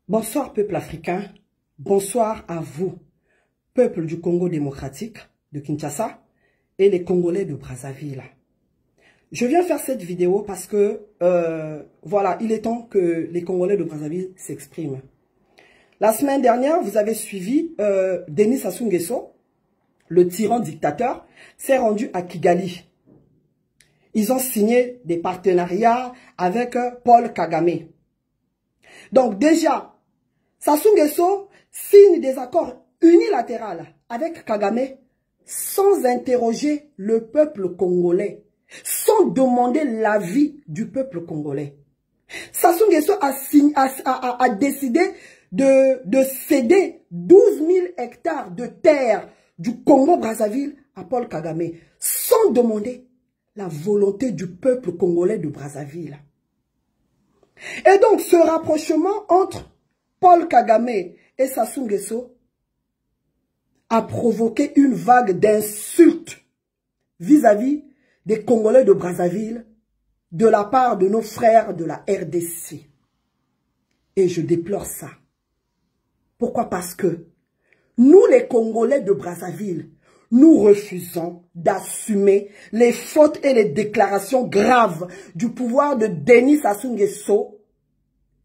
Bonsoir peuple africain, bonsoir à vous, peuple du Congo démocratique, de Kinshasa, et les Congolais de Brazzaville. Je viens faire cette vidéo parce que, voilà, il est temps que les Congolais de Brazzaville s'expriment. La semaine dernière, vous avez suivi Denis Sassou Nguesso, le tyran dictateur, s'est rendu à Kigali. Ils ont signé des partenariats avec Paul Kagame. Donc déjà, Sassou Nguesso signe des accords unilatéraux avec Kagame sans interroger le peuple congolais, sans demander l'avis du peuple congolais. Sassou Nguesso a décidé de céder 12 000 hectares de terre du Congo-Brazzaville à Paul Kagame, sans demander la volonté du peuple congolais de Brazzaville. Et donc, ce rapprochement entre Paul Kagame et Sassou Nguesso a provoqué une vague d'insultes vis-à-vis des Congolais de Brazzaville de la part de nos frères de la RDC. Et je déplore ça. Pourquoi? Parce que nous, les Congolais de Brazzaville, nous refusons d'assumer les fautes et les déclarations graves du pouvoir de Denis Sassou Nguesso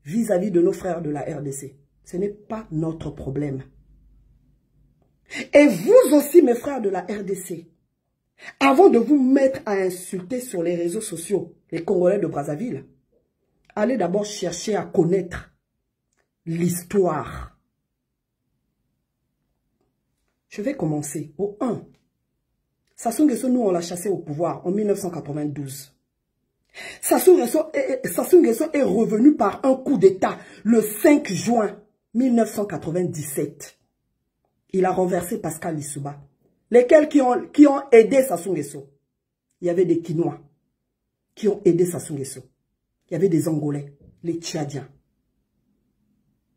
vis-à-vis de nos frères de la RDC. Ce n'est pas notre problème. Et vous aussi, mes frères de la RDC, avant de vous mettre à insulter sur les réseaux sociaux, les Congolais de Brazzaville, allez d'abord chercher à connaître l'histoire. Je vais commencer au 1. Sassou Nguesso, nous, on l'a chassé au pouvoir en 1992. Sassou Nguesso est revenu par un coup d'État le 5 juin 1997. Il a renversé Pascal Lissouba. Lesquels qui ont aidé Sassou Nguesso? Il y avait des Kinois qui ont aidé Sassou Nguesso. Il y avait des Angolais, les Tchadiens.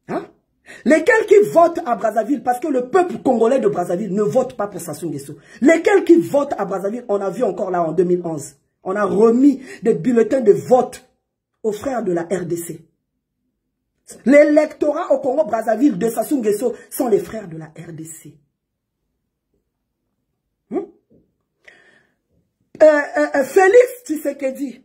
Hein? Lesquels qui votent à Brazzaville, parce que le peuple congolais de Brazzaville ne vote pas pour Sassou Nguesso. Lesquels qui votent à Brazzaville, on a vu encore là en 2011. On a remis des bulletins de vote aux frères de la RDC. L'électorat au Congo-Brazzaville de Sassou Nguesso sont les frères de la RDC. Félix Tshisekedi,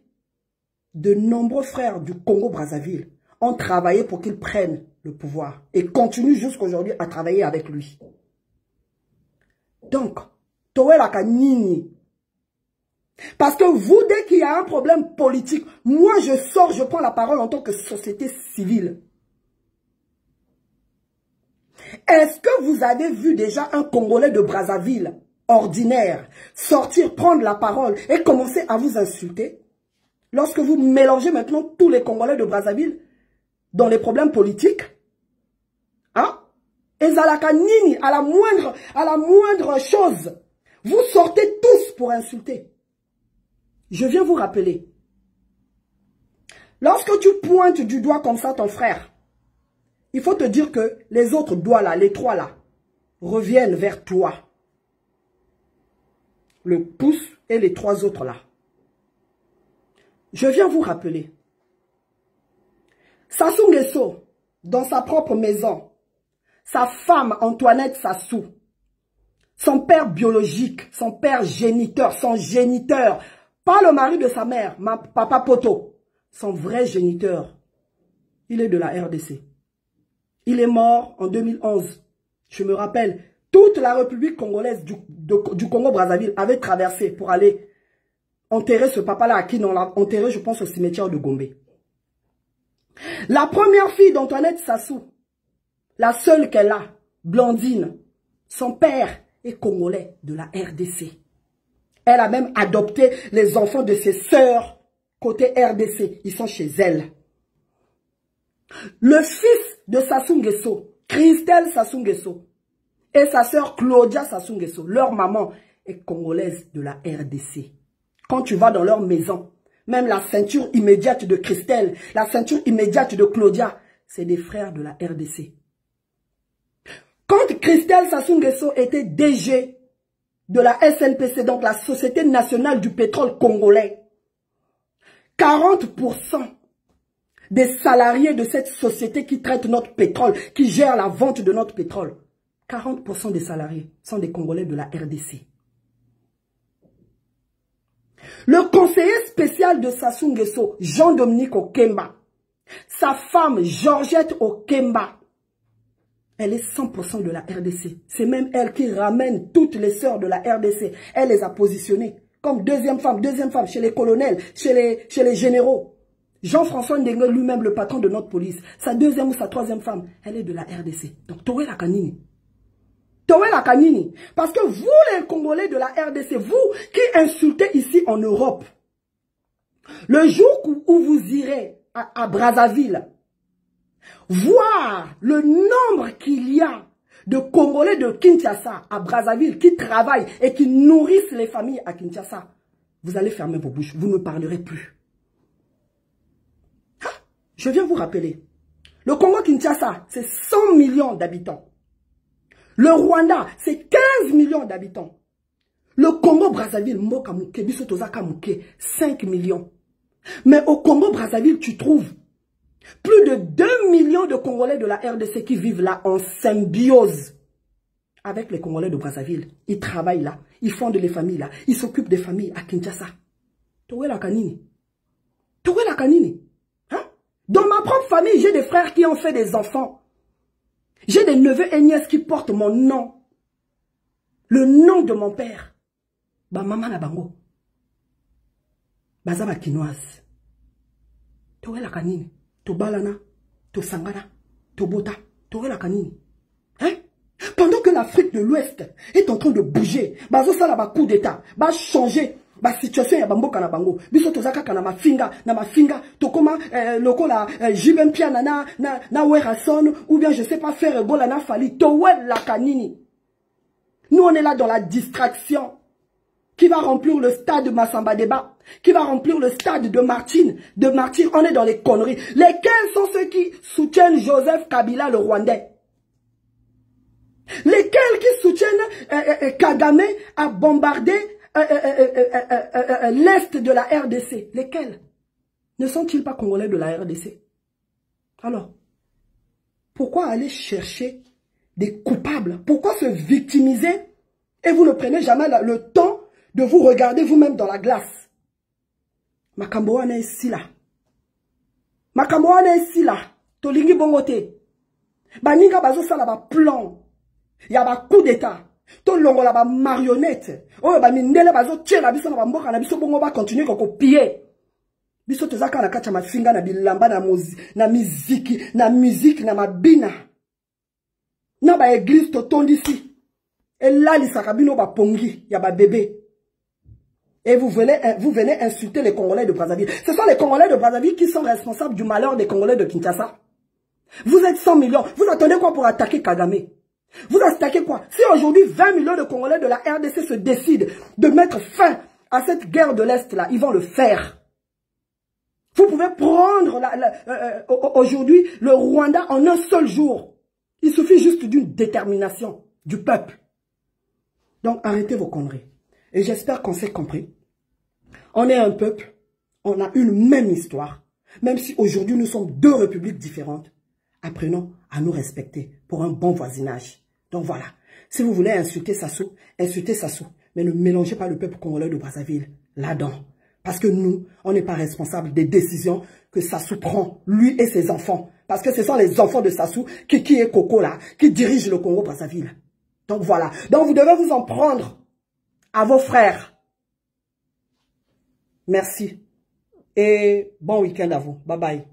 de nombreux frères du Congo-Brazzaville ont travaillé pour qu'il prenne le pouvoir et continuent jusqu'à aujourd'hui à travailler avec lui. Donc, Towela Kanini. Parce que vous, dès qu'il y a un problème politique, moi je sors, je prends la parole en tant que société civile. Est-ce que vous avez vu déjà un Congolais de Brazzaville ordinaire sortir, prendre la parole et commencer à vous insulter? Lorsque vous mélangez maintenant tous les Congolais de Brazzaville dans les problèmes politiques, hein? Et Zalaka Nini, à la moindre chose, vous sortez tous pour insulter. Je viens vous rappeler, lorsque tu pointes du doigt comme ça ton frère, il faut te dire que les autres doigts là, les trois là, reviennent vers toi. Le pouce et les trois autres là. Je viens vous rappeler, Sassou Nguesso, dans sa propre maison, sa femme Antoinette Sassou, son père biologique, son père géniteur, son géniteur, pas le mari de sa mère, papa Poto, son vrai géniteur, il est de la RDC. Il est mort en 2011. Je me rappelle, toute la République congolaise du Congo-Brazzaville avait traversé pour aller enterrer ce papa-là, à qui on l'a enterré, je pense, au cimetière de Gombe. La première fille d'Antoinette Sassou, la seule qu'elle a, Blandine, son père est congolais de la RDC. Elle a même adopté les enfants de ses sœurs côté RDC. Ils sont chez elle. Le fils de Sassou Nguesso, Christelle Sassou Nguesso, et sa sœur Claudia Sassou Nguesso, leur maman est congolaise de la RDC. Quand tu vas dans leur maison, même la ceinture immédiate de Christelle, la ceinture immédiate de Claudia, c'est des frères de la RDC. Quand Christelle Sassou Nguesso était DG de la SNPC, donc la Société Nationale du Pétrole Congolais, 40% des salariés de cette société qui traite notre pétrole, qui gère la vente de notre pétrole. 40% des salariés sont des Congolais de la RDC. Le conseiller spécial de Sassou Nguesso, Jean-Dominique Okemba, sa femme Georgette Okemba, elle est 100% de la RDC. C'est même elle qui ramène toutes les sœurs de la RDC. Elle les a positionnées comme deuxième femme chez les colonels, chez les généraux. Jean-François Ndengue, lui-même le patron de notre police, sa deuxième ou sa troisième femme, elle est de la RDC. Donc, Towe la Kanini. Towe la Kanini. Parce que vous, les Congolais de la RDC, vous qui insultez ici en Europe, le jour où vous irez à Brazzaville, voir le nombre qu'il y a de Congolais de Kinshasa à Brazzaville qui travaillent et qui nourrissent les familles à Kinshasa, vous allez fermer vos bouches, vous ne parlerez plus. Ah, je viens vous rappeler, le Congo-Kinshasa, c'est 100 millions d'habitants. Le Rwanda, c'est 15 millions d'habitants. Le Congo-Brazzaville, 5 millions. Mais au Congo-Brazzaville, tu trouves plus de 2 millions de Congolais de la RDC qui vivent là en symbiose avec les Congolais de Brazzaville. Ils travaillent là, ils fondent les familles là, ils s'occupent des familles à Kinshasa. Towe la Kanini. Towe la Kanini. Hein? Dans ma propre famille, j'ai des frères qui ont fait des enfants. J'ai des neveux et nièces qui portent mon nom. Le nom de mon père. Ba maman na bango. Bazama kinoise. Towe la Kanini. To balana, to sangana, to bota, to la kanini. Hein? Pendant que l'Afrique de l'Ouest est en train de bouger, bazo sala ba coup d'état, ba changer, ba situation ya bamboka na bango. Biso tozaka kana mafinga, to koma loko la Jibem Piana na Werason ou bien je sais pas faire gola na Fali, to la kanini. Nous on est là dans la distraction. Qui va remplir le stade de Massamba Débat, qui va remplir le stade de Martine. On est dans les conneries. Lesquels sont ceux qui soutiennent Joseph Kabila, le Rwandais? Lesquels qui soutiennent Kagame à bombarder l'Est de la RDC? Lesquels? Ne sont-ils pas Congolais de la RDC? Alors, pourquoi aller chercher des coupables? Pourquoi se victimiser? Et vous ne prenez jamais le temps de vous regarder vous-même dans la glace. Makambo wana ici là. Makambo wana ici là. Tolingi bongote. Baninga bazo sala ba plan. Ya ba coup d'état. To longola ba marionnette. Oyo ba mindele bazo tiela biso na bamboka na biso bongo ba continuer ko copier. Biso tozaka na kacha mafinga na bilamba na musique na mabina. Na ba église to tondisi. Et là lisaka bino ba pongi ya ba bébé. Et vous venez insulter les Congolais de Brazzaville. Ce sont les Congolais de Brazzaville qui sont responsables du malheur des Congolais de Kinshasa. Vous êtes 100 millions. Vous attendez quoi pour attaquer Kagame? Vous attaquez quoi? Si aujourd'hui 20 millions de Congolais de la RDC se décident de mettre fin à cette guerre de l'Est là, ils vont le faire. Vous pouvez prendre aujourd'hui le Rwanda en un seul jour. Il suffit juste d'une détermination du peuple. Donc arrêtez vos conneries. Et j'espère qu'on s'est compris. On est un peuple, on a une même histoire. Même si aujourd'hui nous sommes deux républiques différentes, apprenons à nous respecter pour un bon voisinage. Donc voilà, si vous voulez insulter Sassou, insultez Sassou. Mais ne mélangez pas le peuple congolais de Brazzaville là-dedans. Parce que nous, on n'est pas responsable des décisions que Sassou prend, lui et ses enfants. Parce que ce sont les enfants de Sassou, qui est Coco là, qui dirigent le Congo-Brazzaville. Donc voilà, donc vous devez vous en prendre à vos frères. Merci. Et bon week-end à vous. Bye bye.